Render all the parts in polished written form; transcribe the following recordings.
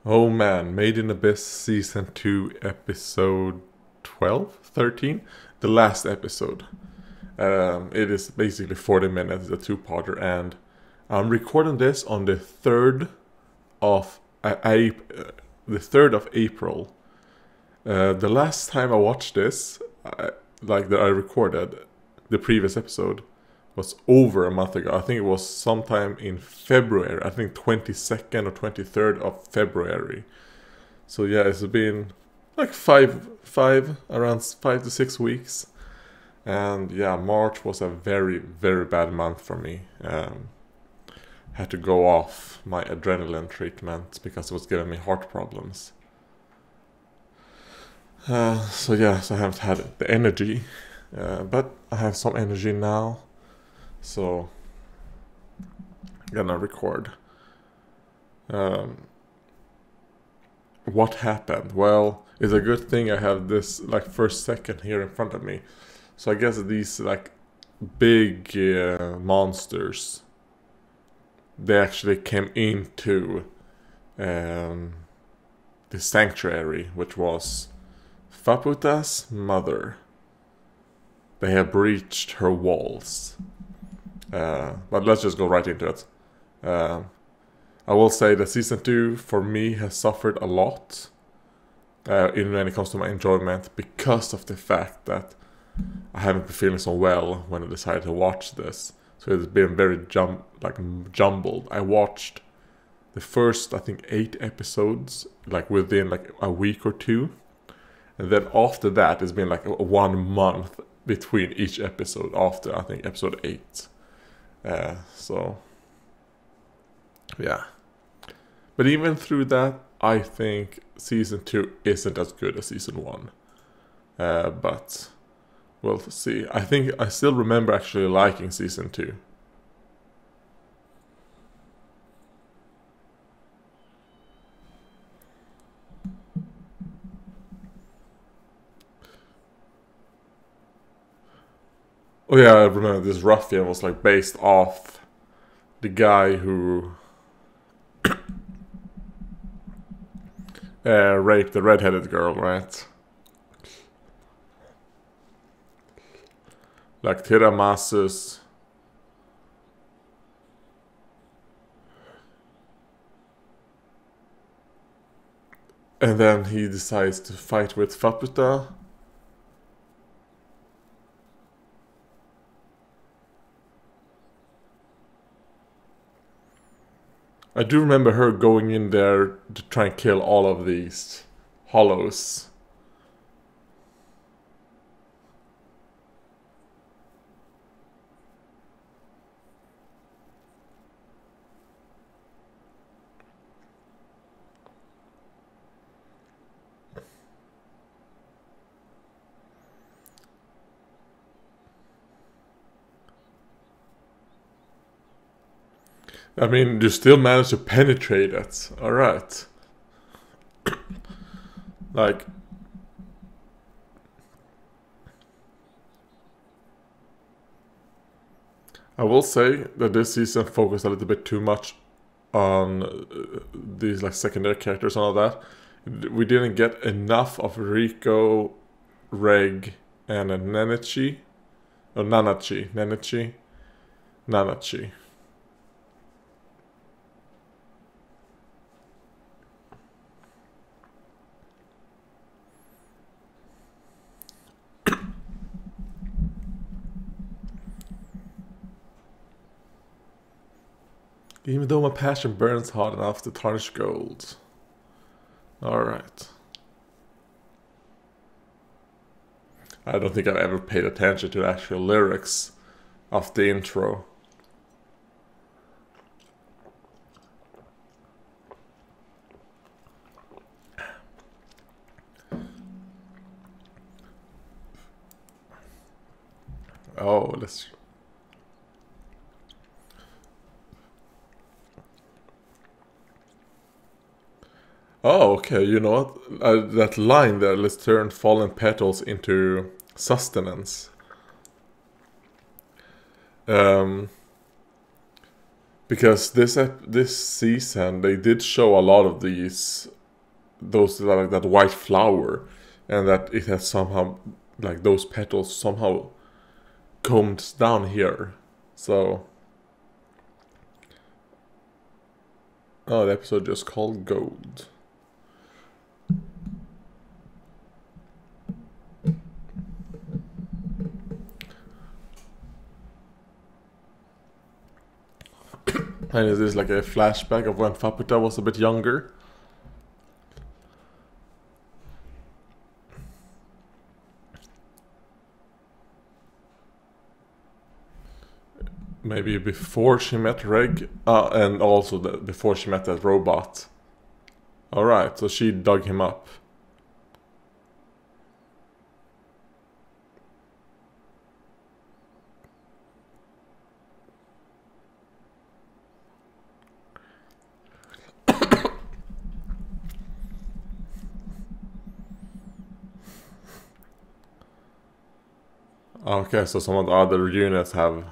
Oh man, Made in Abyss Season 2 Episode 12? 13? The last episode. It is basically 40 minutes, a two-parter, and I'm recording this on the 3rd of, the 3rd of April. The last time I watched this, that I recorded, the previous episode, was over a month ago. I think it was sometime in February. I think 22nd or 23rd of February. So yeah, it's been like around 5 to 6 weeks. And yeah, March was a very, very bad month for me. Had to go off my adrenaline treatment because it was giving me heart problems. So I haven't had the energy, but I have some energy now. So, I'm gonna record. What happened? Well, it's a good thing I have this first second here in front of me. So I guess these big monsters, they actually came into the sanctuary, which was Faputa's mother. They have breached her walls. But let's just go right into it. I will say that Season 2 for me has suffered a lot when it comes to my enjoyment because of the fact that I haven't been feeling so well when I decided to watch this. So it's been very jumbled. I watched the first, I think, 8 episodes within a week or two. And then after that, it's been 1 month between each episode after, I think, episode 8. So, yeah. But even through that, I think Season 2 isn't as good as Season 1. But we'll see. I think I still remember actually liking Season 2. Oh yeah, I remember this ruffian was based off the guy who raped the redheaded girl, right? Tiramasu's. And then he decides to fight with Faputa. I do remember her going in there to try and kill all of these hollows. I mean, you still managed to penetrate it. Alright. I will say that this season focused a little bit too much on these secondary characters and all that. We didn't get enough of Rico, Reg, and Nanachi. Or Nanachi. Even though my passion burns hot enough to tarnish gold. Alright. I don't think I've ever paid attention to the actual lyrics of the intro. Oh, let's... Oh, okay, you know what? That line there, let's turn fallen petals into sustenance. Because this season they did show a lot of those like that white flower, and that it has somehow like those petals somehow comes down here. So oh, the episode just called Gold. And is this like a flashback of when Faputa was a bit younger? Maybe before she met Reg, and also before she met that robot. Alright, so she dug him up. Okay, so some of the other units have...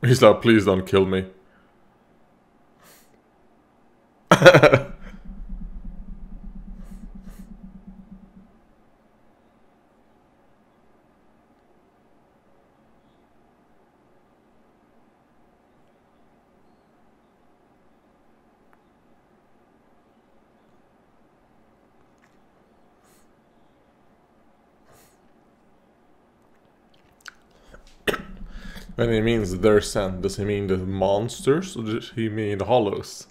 He's like, please don't kill me. When he means their scent, does he mean the monsters or does he mean the hollows?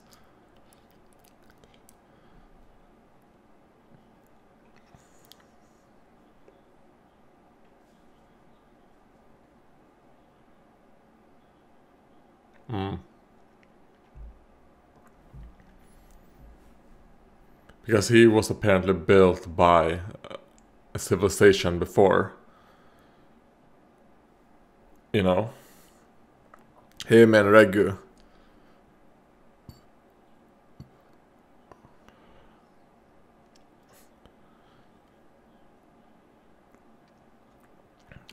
Because he was apparently built by a civilization before. You know? Him and Regu.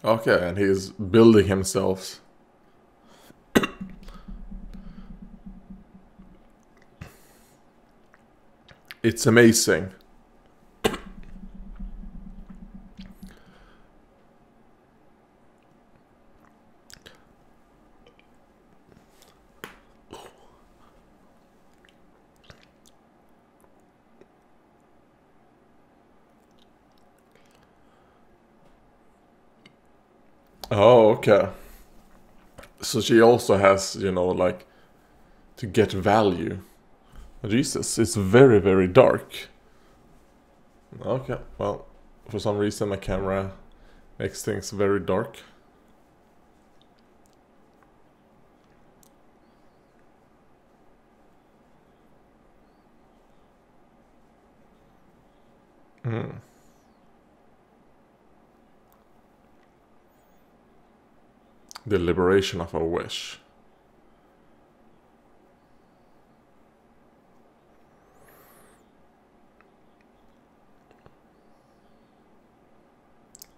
Okay, and he's building himself. It's amazing. Oh, okay. So she also has, you know, like, to get value. Jesus, it's very, very dark. Okay, well, for some reason my camera makes things very dark. The liberation of a wish.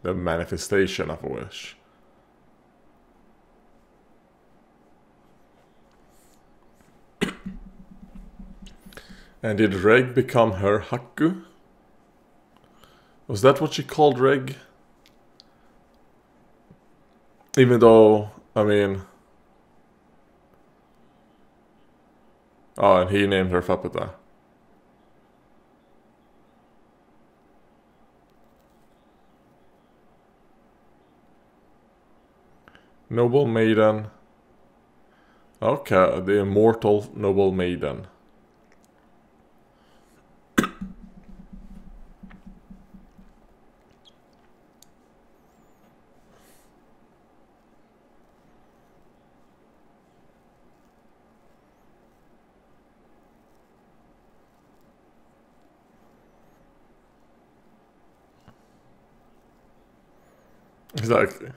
The manifestation of a wish. And did Reg become her Haku? Was that what she called Reg? Even though, I mean... Oh, and he named her Faputa. Noble Maiden. Okay, the immortal Noble Maiden. Exactly.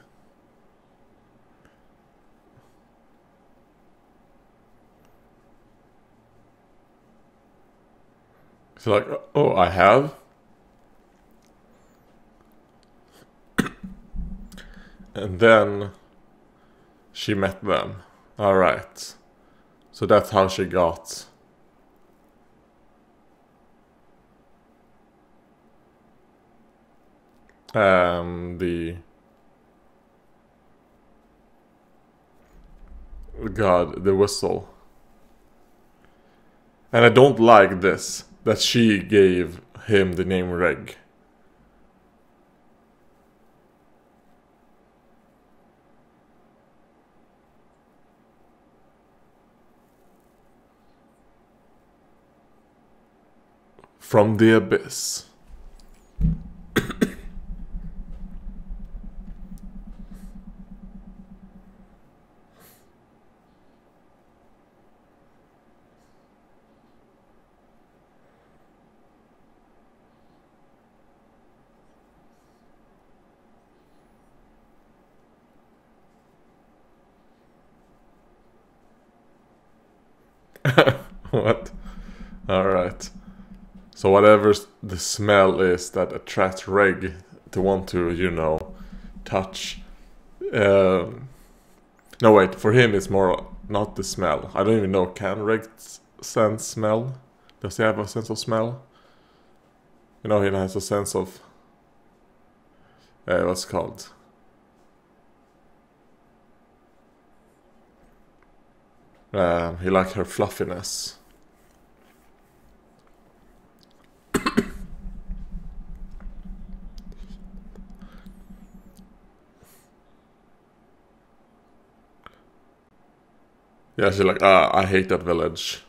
She's like, oh, I have? And then she met them. Alright. So that's how she got the whistle. And I don't like this, that she gave him the name Reg. From the abyss. What? Alright. So whatever the smell is that attracts Reg to want to, you know, touch. No, wait, for him it's more not the smell. I don't even know, can Reg sense smell? Does he have a sense of smell? You know, he has a sense of... what's it called? He liked her fluffiness. Yeah, she's like, I hate that village.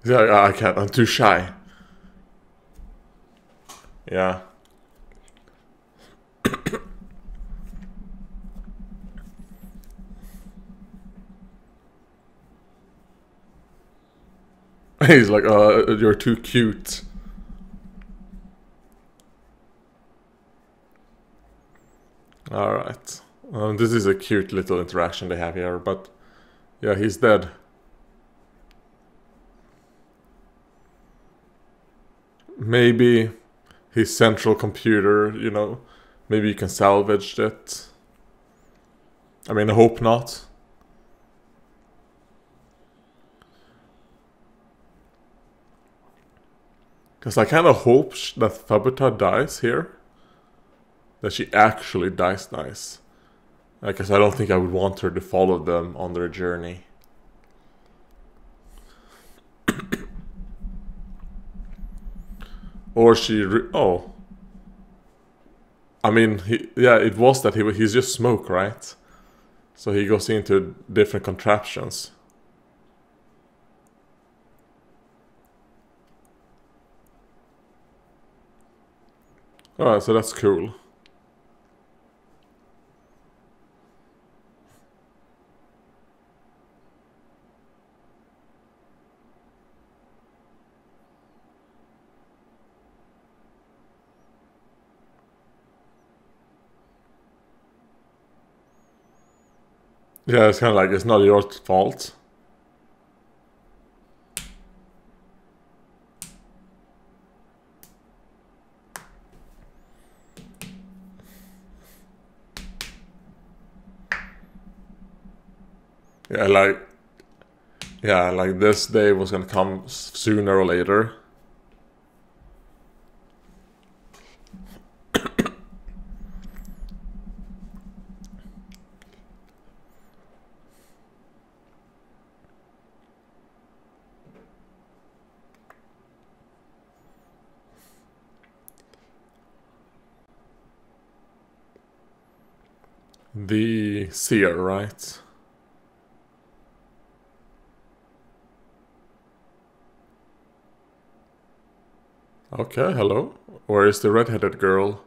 Yeah, I can't, I'm too shy. Yeah. He's like, you're too cute. Alright. This is a cute little interaction they have here, but yeah, he's dead. Maybe his central computer, you know, maybe you can salvage it. I mean, I hope not. Because I kind of hope that Fabita dies here. That she actually dies nice. Because I don't think I would want her to follow them on their journey. Or she... oh. I mean, it was that he's just smoke, right? So he goes into different contraptions. Alright, so that's cool. Yeah, it's kind of like, it's not your fault. Yeah, like this day was gonna come sooner or later. The seer, right? Okay, hello. Where is the red-headed girl?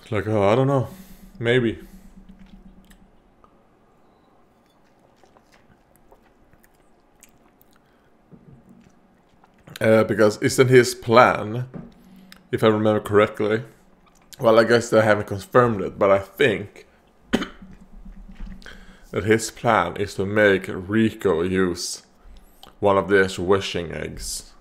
Like, oh, I don't know. Maybe. Because isn't his plan, if I remember correctly, well, I guess they haven't confirmed it, but I think that his plan is to make Rico use one of these wishing eggs.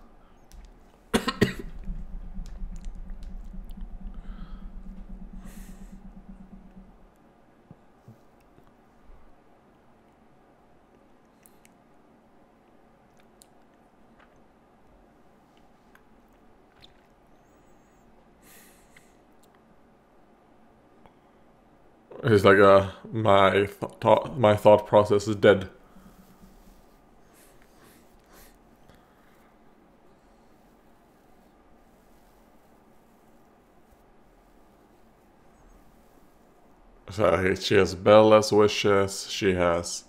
He's like, my thought process is dead. So she has Bella's wishes. She has,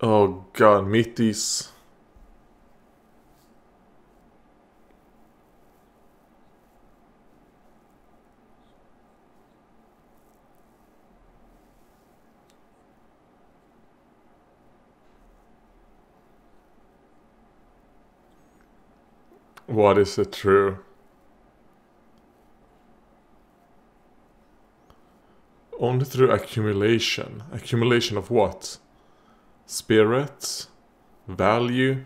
oh god, Mitty's. What is it true? Only through accumulation. Accumulation of what? Spirits? Value?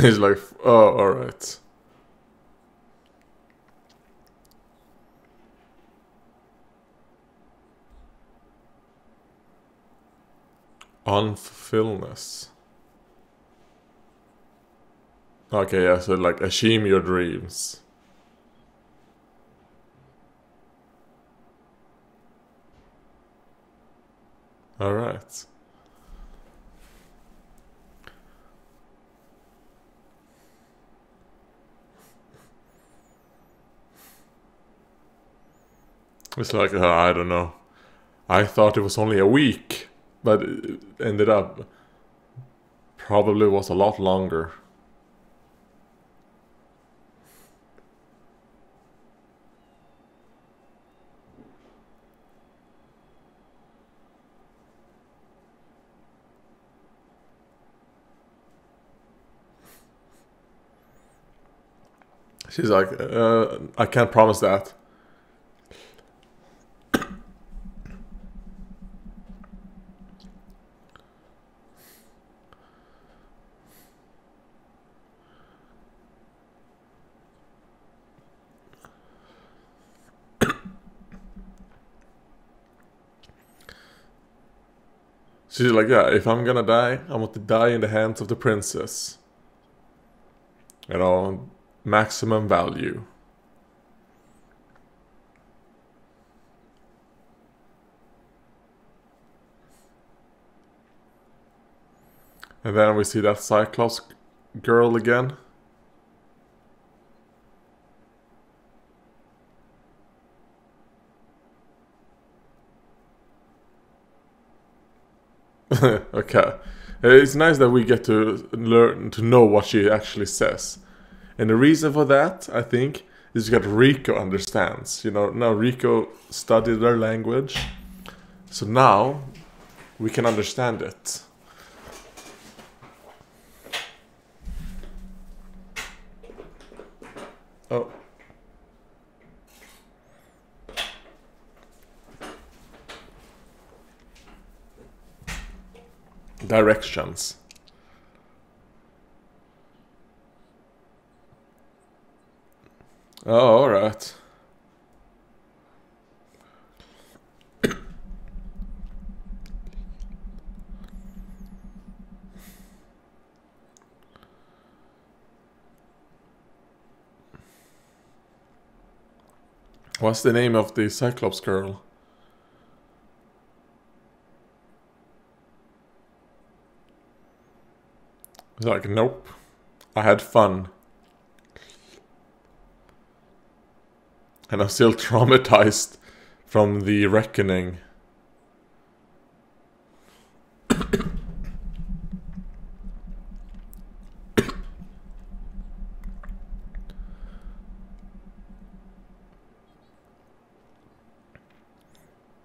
He's like, oh, alright. Unfulfillness. Okay, yeah, so like achieve your dreams. Alright. It's like, I don't know. I thought it was only a week, but it ended up probably was a lot longer. She's like, I can't promise that. She's like, yeah, if I'm gonna die, I want to die in the hands of the princess. You know, maximum value. And then we see that Cyclops girl again. Okay. It's nice that we get to learn to know what she actually says. And the reason for that, I think, is that Rico understands. You know, now Rico studied their language. So now we can understand it. directions. Oh, alright. What's the name of the Cyclops girl? It's like, nope. I had fun. And I'm still traumatized from the reckoning.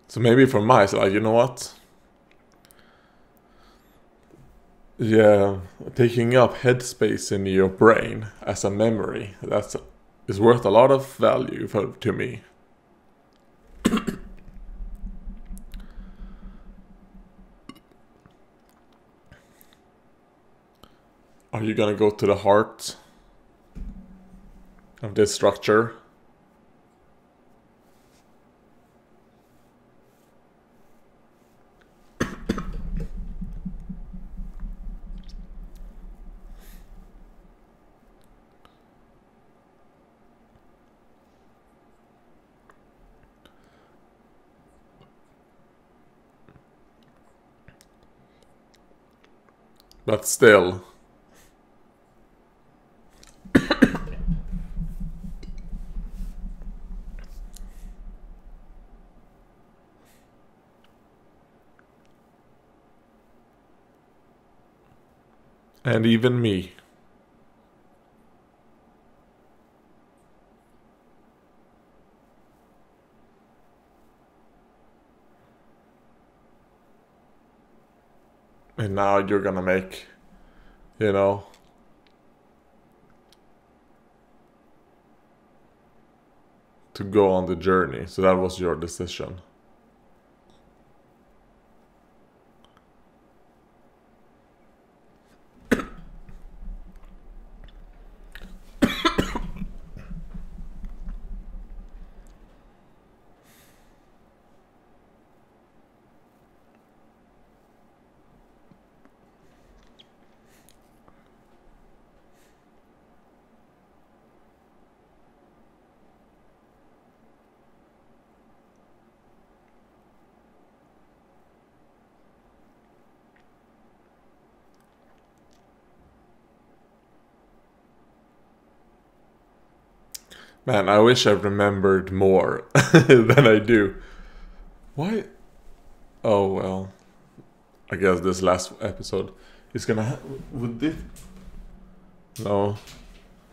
So maybe for my side, you know what? Yeah, taking up headspace in your brain as a memory, is worth a lot of value to me. Are you gonna go to the heart of this structure? But still. And even me. And now you're gonna make, you know, to go on the journey. So that was your decision. Man, I wish I remembered more than I do. Why? Oh, well. I guess this last episode is gonna would this? No.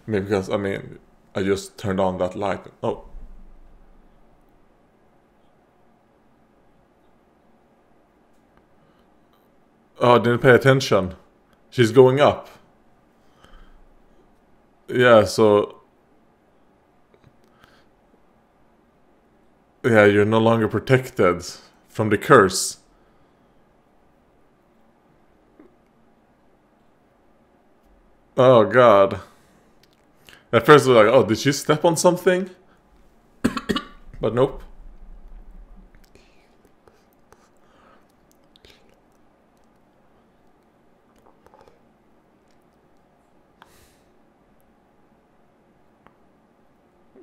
Maybe because, I mean, I just turned on that light. Oh. Oh, I didn't pay attention. She's going up. Yeah, so... Yeah, you're no longer protected from the curse. Oh god. At first I was like, oh, did she step on something? But nope.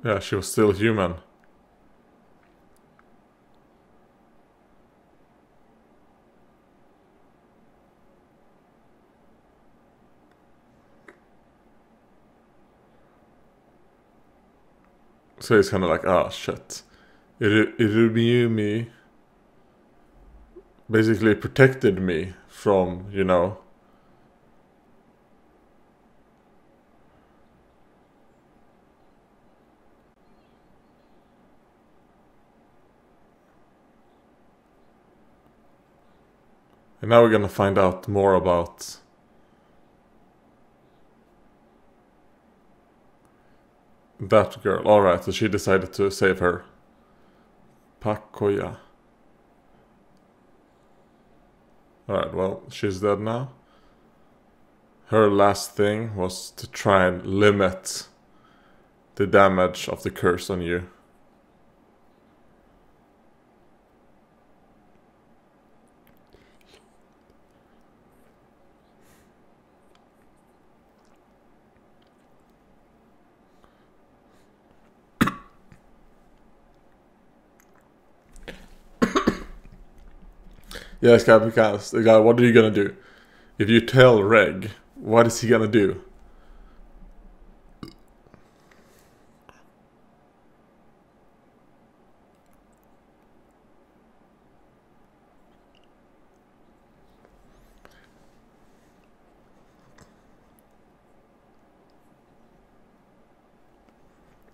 Yeah, she was still human. So it's kind of like, ah, shit. Irumi basically protected me from, you know... And now we're gonna find out more about... that girl. Alright, so she decided to save her. Pakoya. Alright, well, she's dead now. Her last thing was to try and limit the damage of the curse on you. Yes, because what are you gonna do? If you tell Reg, what is he gonna do?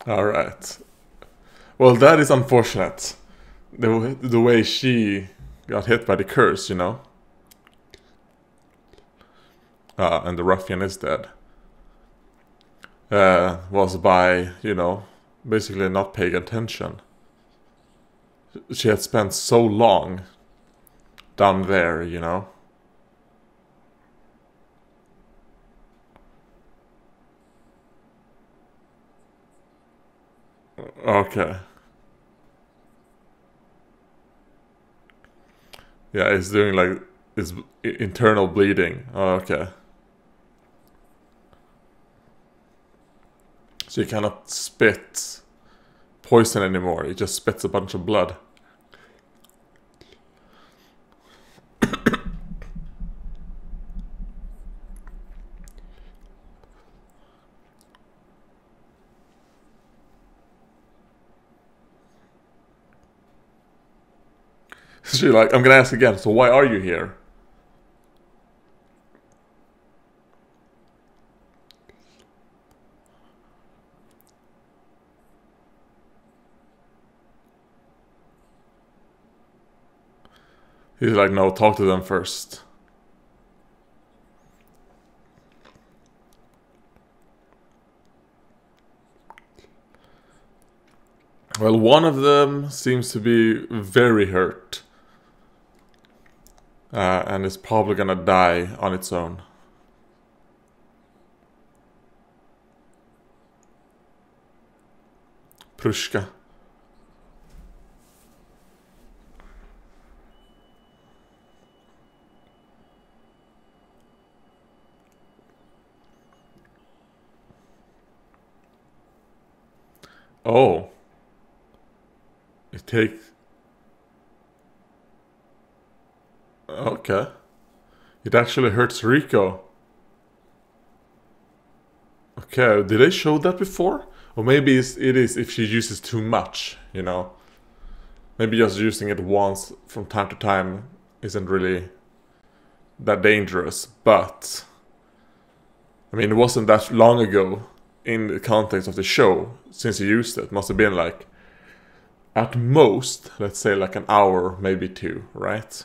Alright. Well, that is unfortunate. The way she got hit by the curse, you know? And the ruffian is dead. Was by, you know, basically not paying attention. She had spent so long down there, you know? Okay. Yeah, it's doing like it's internal bleeding. Oh, okay. So you cannot spit poison anymore. It just spits a bunch of blood. She's like, I'm gonna ask again, so why are you here? He's like, no, talk to them first. Well, one of them seems to be very hurt. And is probably gonna die on its own. Prushka. Oh. It takes... Okay. It actually hurts Rico. Okay, did they show that before? Or maybe it is if she uses too much, you know? Maybe just using it once from time to time isn't really that dangerous, but... I mean, it wasn't that long ago in the context of the show since he used it. Must have been like, at most, let's say like an hour, maybe two, right?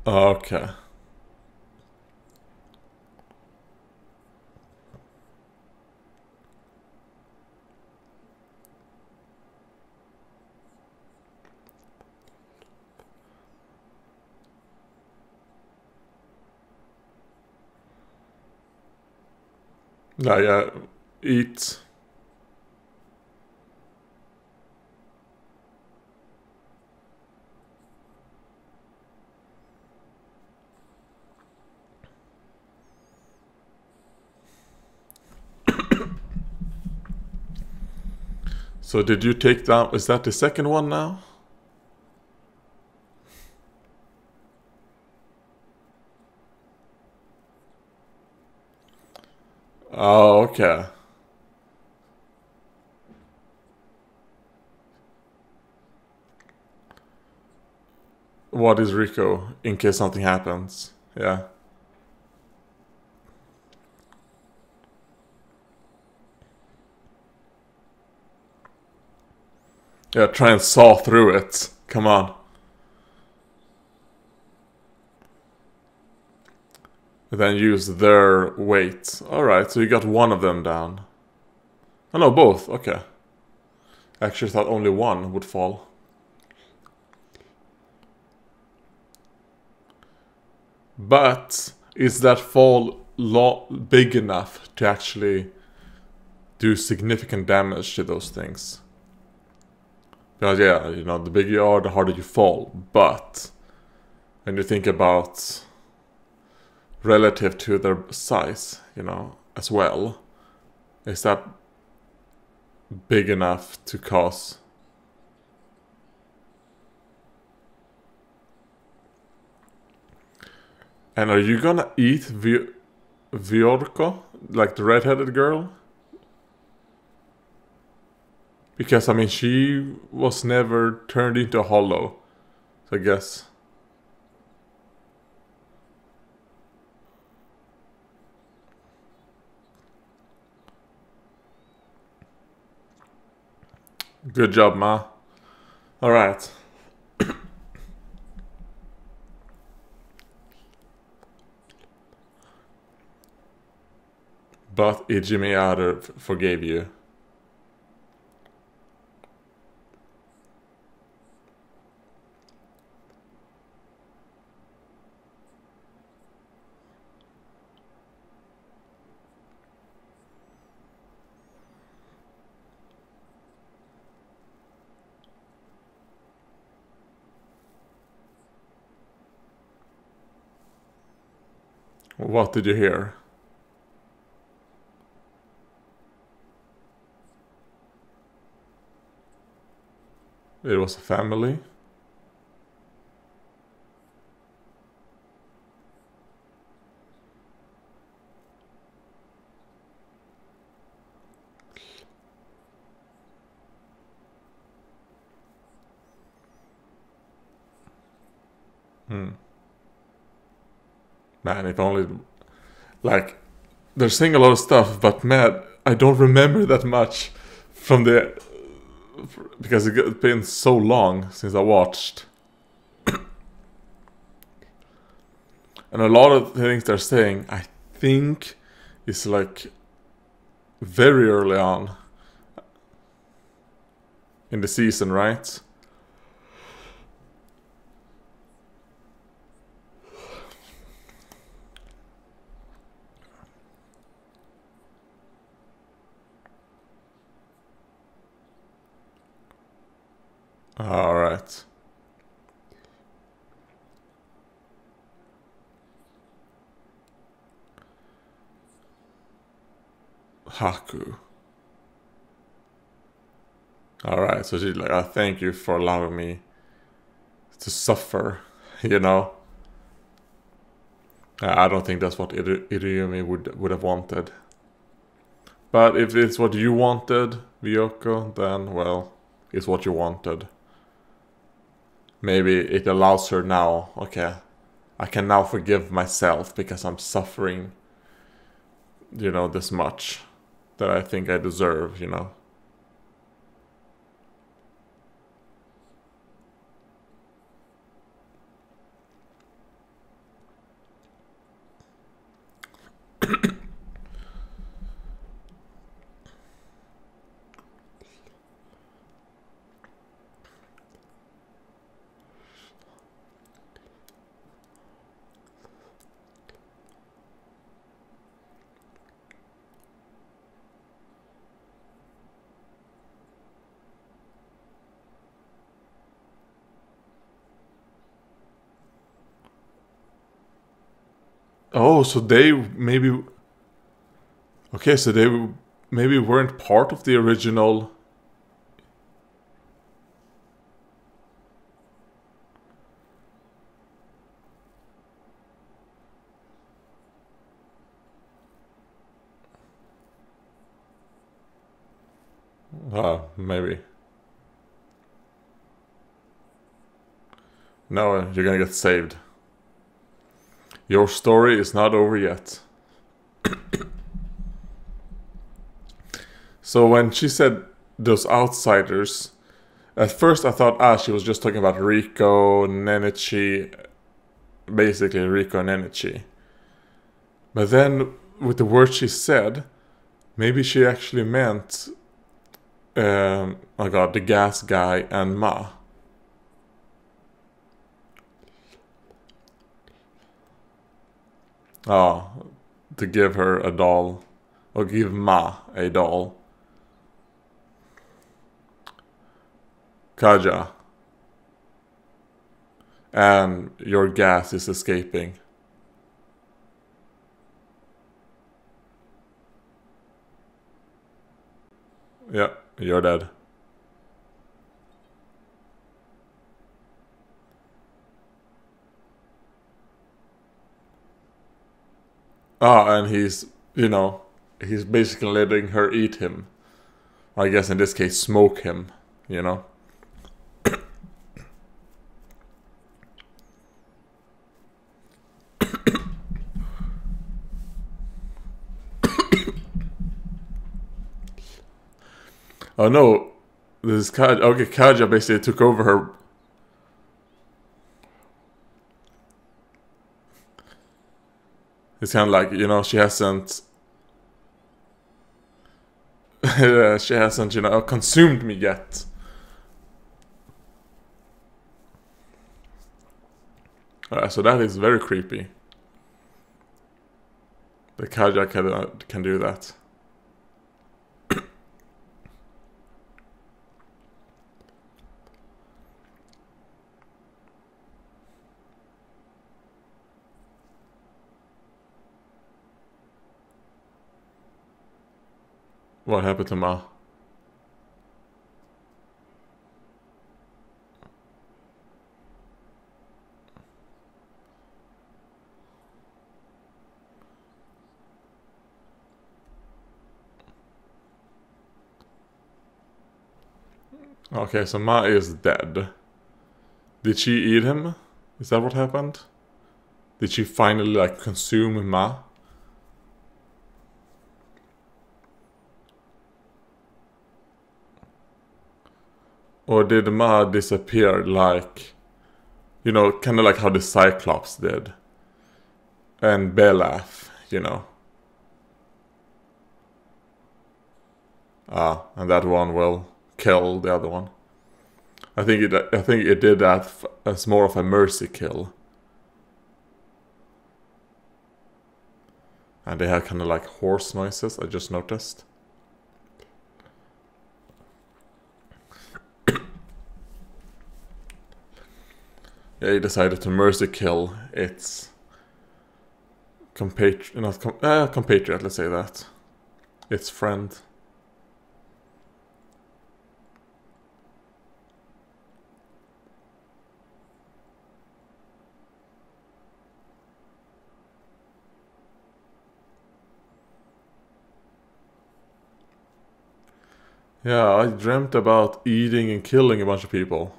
Okay. Yeah, eat. So did you take down... Is that the second one now? Oh, okay. What is Rico in case something happens? Yeah. Yeah, try and saw through it. Come on. Then use their weight. Alright, so you got one of them down. Oh no, both. Okay. Actually thought only one would fall. But is that fall big enough to actually do significant damage to those things? Because yeah, you know, the bigger you are, the harder you fall. But when you think about relative to their size, you know, as well, is that big enough to cause? And are you gonna eat Viorko, like the redheaded girl? Because I mean, she was never turned into a hollow, so I guess. Good job, Ma. All right. But Ijimi forgave you. What did you hear? It was a family. Hmm. Man, if only, like, they're saying a lot of stuff, but man, I don't remember that much from the, because it's been so long since I watched. And a lot of the things they're saying, I think, is like very early on in the season, right? Alright. Haku. Alright, so she's like, thank you for allowing me to suffer, you know? I don't think that's what Iriyumi would have wanted. But if it's what you wanted, Vyoko, then, well, it's what you wanted. Maybe it allows her now, okay, I can now forgive myself because I'm suffering, you know, this much that I think I deserve, you know? Oh, so they maybe... Okay, so they maybe weren't part of the original... Maybe. No, you're gonna get saved. Your story is not over yet. So when she said those outsiders, at first I thought, she was just talking about Rico, Nenichi, basically Rico and Nenichi. But then, with the words she said, maybe she actually meant, oh god, the gas guy and Ma. To give her a doll, or give Ma a doll. Kaja. And your gas is escaping. Yeah, you're dead. And he's, he's basically letting her eat him. I guess in this case, smoke him, Oh no, this is Kaja. Okay, Kaja basically took over her. It's kind of like, she hasn't. She hasn't, consumed me yet. So that is very creepy. The Kaja can do that. What happened to Ma? Okay, so Ma is dead. Did she eat him? Is that what happened? Did she finally, consume Ma? Or did Ma disappear kind of like how the Cyclops did? And Belaf, and that one will kill the other one. I think it did that as more of a mercy kill. And they had kind of like horse noises, I just noticed. Yeah, he decided to mercy kill its compatriot, let's say that. Its friend. Yeah, I dreamt about eating and killing a bunch of people.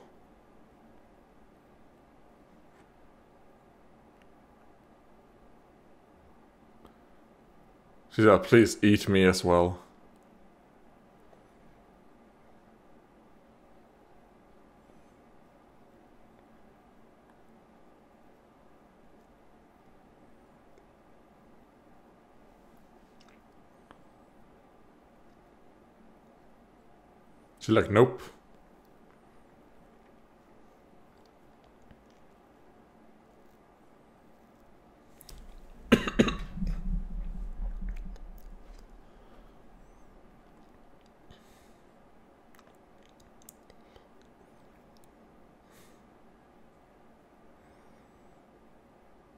She said, please eat me as well. She's like, nope.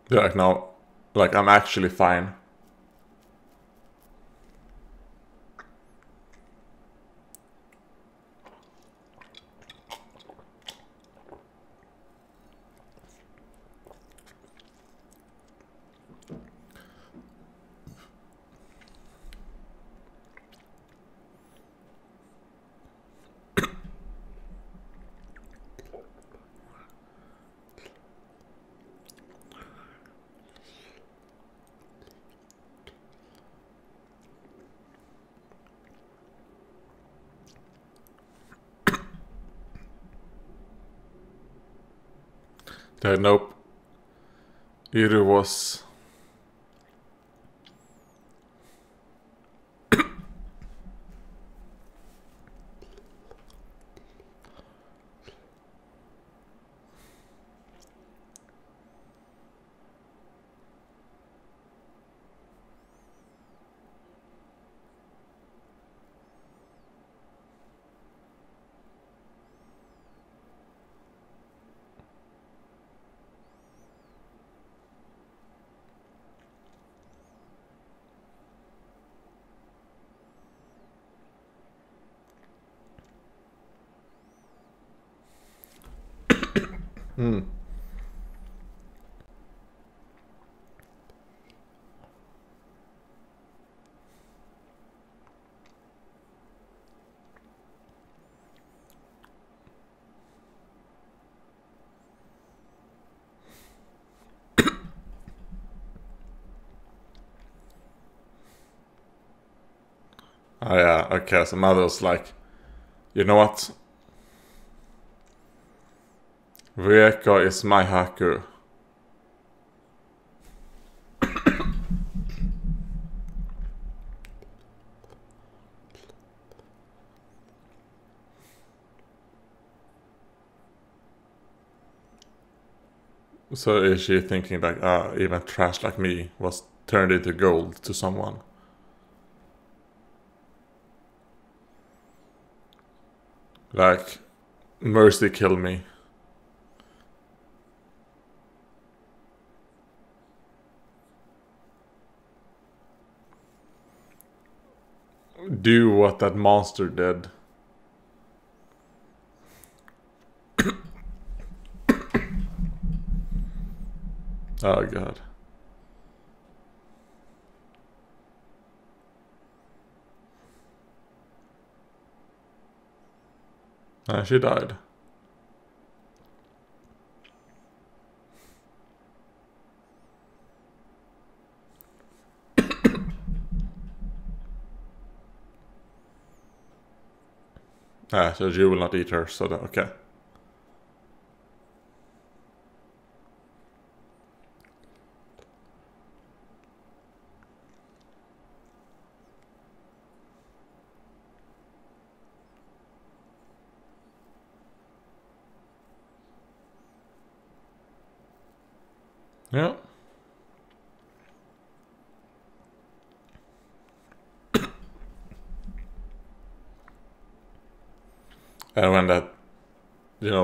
They're like, no, I'm actually fine. Nope. It was... Oh yeah, okay, so mother was like, you know what? Rieko is my Haku. So is she thinking like, even trash like me was turned into gold to someone? Like, mercy kill me. Do what that monster did. Oh god. She died. So you will not eat her, so okay. Yeah. And when that,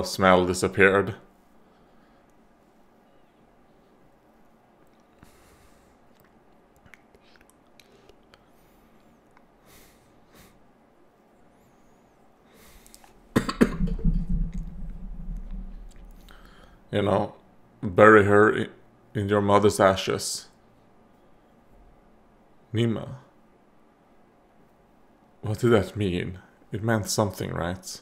smell disappeared. Bury her in your mother's ashes. Nima. What did that mean? It meant something, right?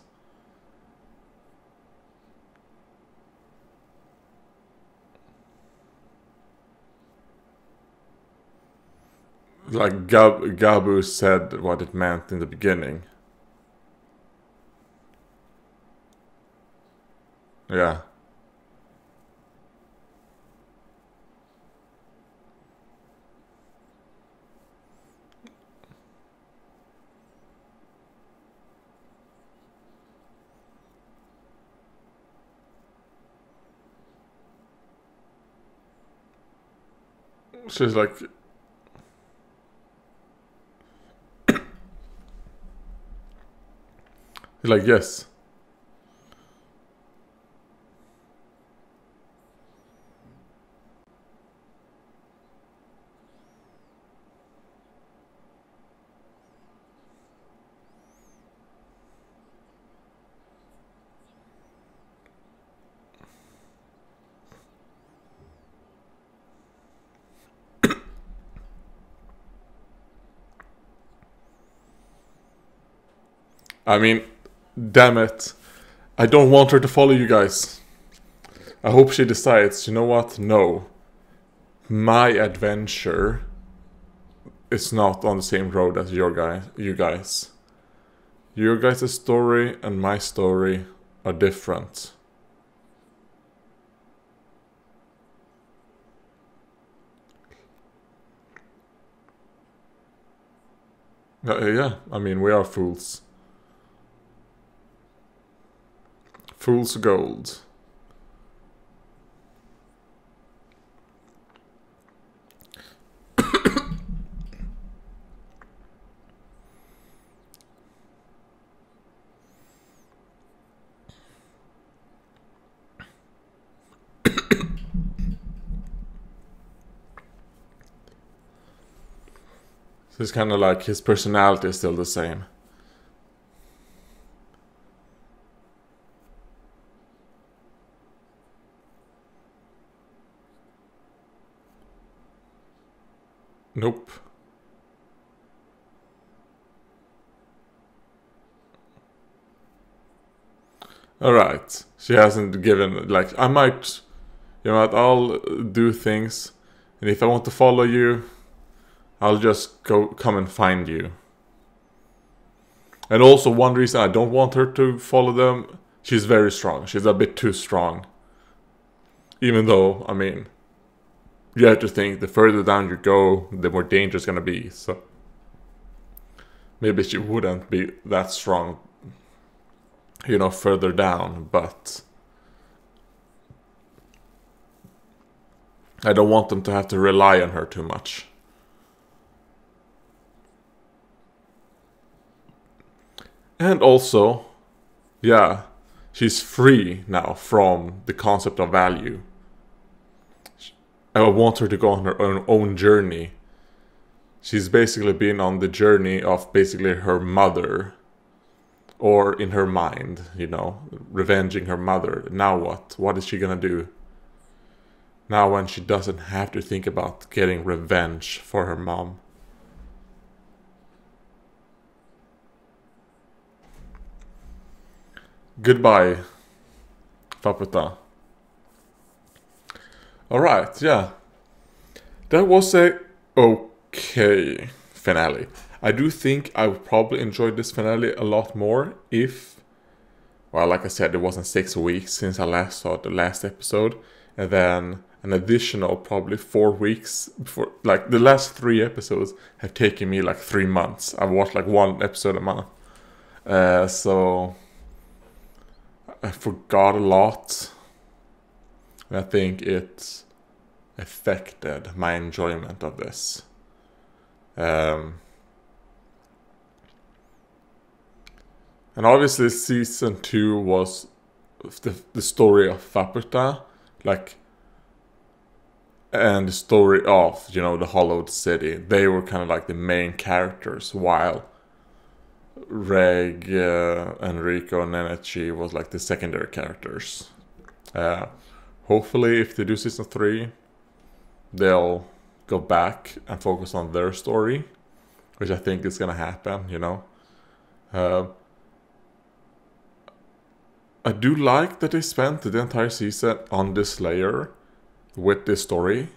Like Gabu said what it meant in the beginning. Yeah. She's like... He's like, yes. I mean, damn it. I don't want her to follow you guys. I hope she decides, you know what? No. My adventure is not on the same road as you guys. Your guys' story and my story are different. Yeah, I mean, we are fools. Fool's gold. So it's kind of like his personality is still the same. Nope. Alright. She hasn't given, like, I might, you know what, I'll do things, and if I want to follow you, I'll just come and find you. And also, one reason I don't want her to follow them, she's very strong. She's a bit too strong. Even though, I mean, you have to think, the further down you go, the more dangerous it's gonna be, so... Maybe she wouldn't be that strong, you know, further down, but... I don't want them to have to rely on her too much. And also, yeah, she's free now from the concept of value. I want her to go on her own journey. She's basically been on the journey of basically her mother. Or in her mind, you know, revenging her mother. Now what? What is she gonna do? Now when she doesn't have to think about getting revenge for her mom. Goodbye, Faputa. Alright, yeah. That was a okay finale. I do think I would probably enjoy this finale a lot more if... Well, like I said, it wasn't 6 weeks since I last saw the last episode. And then an additional probably 4 weeks before... Like, the last 3 episodes have taken me like 3 months. I've watched like 1 episode a month. So... I forgot a lot. I think it affected my enjoyment of this. And obviously season 2 was the story of Faputa, like, and the story of, you know, the Hollowed City. They were kind of like the main characters, while Reg, Enrico, and Nenetchi was like the secondary characters. Hopefully, if they do season 3, they'll go back and focus on their story, which I think is gonna happen, you know. I do like that they spent the entire season on this layer with this story,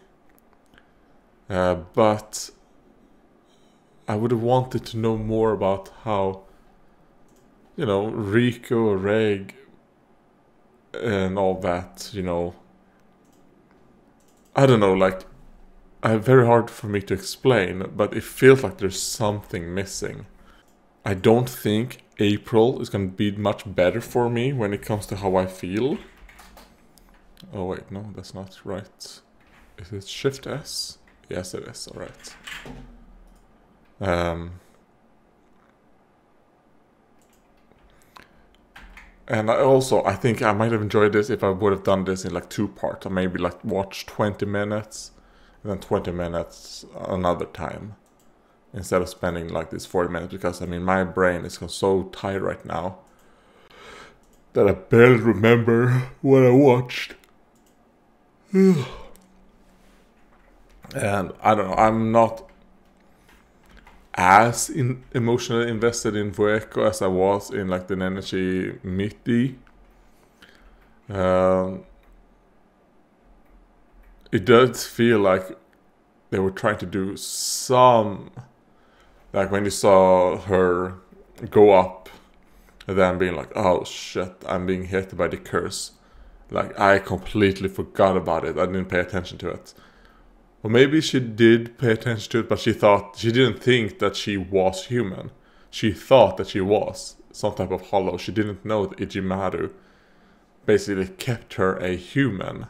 but I would have wanted to know more about how, you know, Rico, Reg, and all that, you know. I don't know, like, very hard for me to explain, but it feels like there's something missing. I don't think April is going to be much better for me when it comes to how I feel. Oh wait, no, that's not right. Is it Shift S? Yes, it is, alright. And I think I might have enjoyed this if I would have done this in like 2 parts, or maybe like watch 20 minutes and then 20 minutes another time, instead of spending like this 40 minutes, because I mean my brain is so tired right now that I barely remember what I watched. And I don't know, I'm not as emotionally invested in Vueko as I was in like the Nenetchi Mitti. It does feel like they were trying to do some, like when you saw her go up and then being like, oh shit, I'm being hit by the curse. Like, I completely forgot about it. I didn't pay attention to it. Or maybe she did pay attention to it, but she didn't think that she was human. She thought that she was some type of hollow. She didn't know that Ichimaru basically kept her a human.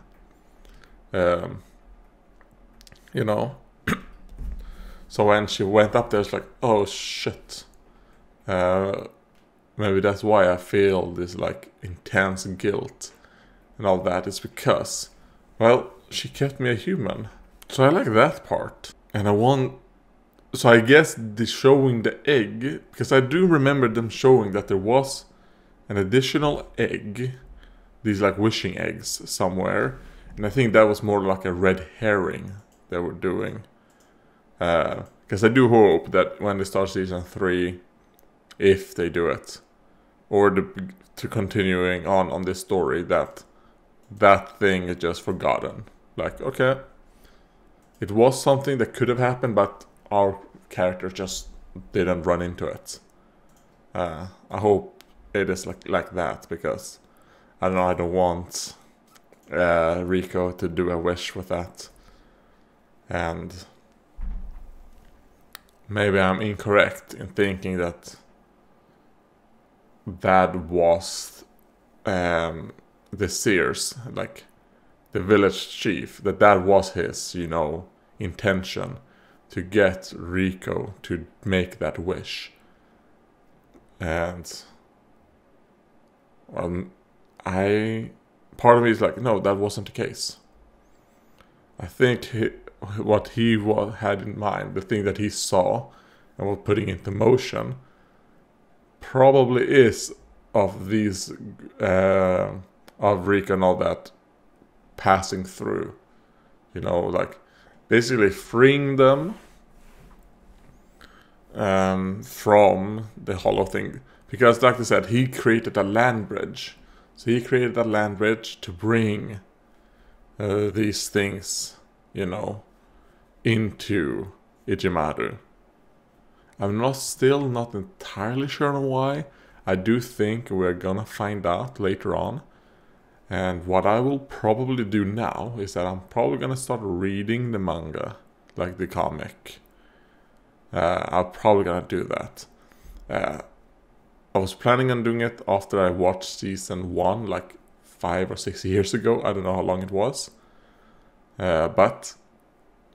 You know. So when she went up there, it's like, oh shit. Maybe that's why I feel this like intense guilt and all that. It's because, well, she kept me a human. So I like that part. And so I guess the showing the egg, because I do remember them showing that there was an additional egg, these like wishing eggs somewhere. And I think that was more like a red herring they were doing. Because I do hope that when they start season 3, if they do it, or to continuing on this story, that thing is just forgotten. Like, okay, it was something that could have happened, but our character just didn't run into it. I hope it is like that, because I don't know, I don't want Rico to do a wish with that. And maybe I'm incorrect in thinking that was the Seers, like the village chief, that was his, intention to get Rico to make that wish. And part of me is like, no, that wasn't the case. I think what he had in mind, the thing that he saw and was putting into motion, probably is of these of Rico and all that passing through, like basically freeing them from the hollow thing. Because like I said, he created a land bridge. So he created a land bridge to bring these things, into Ichimaru. I'm still not entirely sure on why. I do think we're gonna find out later on. And what I will probably do now is that I'm probably gonna start reading the manga, like the comic. I'm probably gonna do that. I was planning on doing it after I watched season 1, like 5 or 6 years ago. I don't know how long it was. But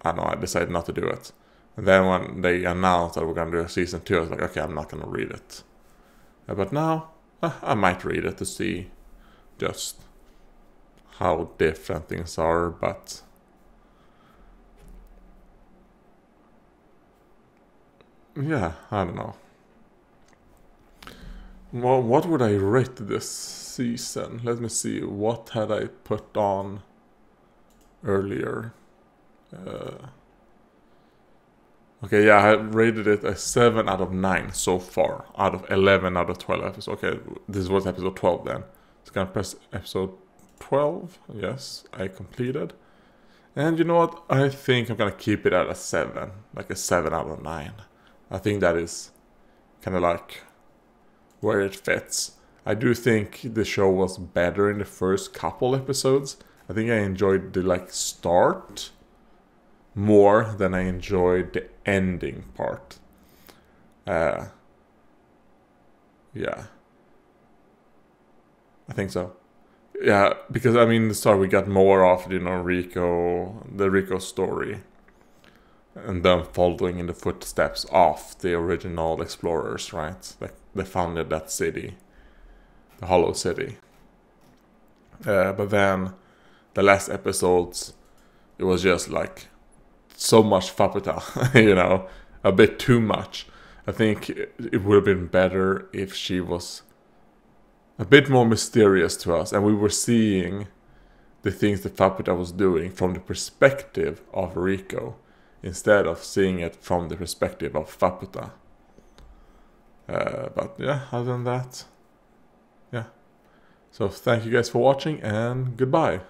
I don't know, I decided not to do it. And then when they announced that we're going to do a season 2, I was like, okay, I'm not going to read it. But now, I might read it to see just how different things are, but yeah, I don't know. Well, what would I rate this season? Let me see, what had I put on earlier? Okay, yeah, I rated it a 7 out of 9 so far, out of 11 out of 12 episodes. Okay, this was episode 12 then. So gonna press episode 12. Yes, I completed. And you know what? I think I'm gonna keep it at a 7, like a 7 out of 9. I think that is kind of like where it fits. I do think the show was better in the first couple episodes. I think I enjoyed the start more than I enjoyed the ending part. Yeah, I think so. Yeah, because in the start we got more of the Rico story, and them following in the footsteps of the original explorers, right? Like they founded that city, the Hollow City. But then the last episodes, it was just like so much Faputa, a bit too much. I think it would have been better if she was a bit more mysterious to us, and we were seeing the things that Faputa was doing from the perspective of Rico, instead of seeing it from the perspective of Faputa. But yeah, other than that, yeah. So thank you guys for watching, and goodbye.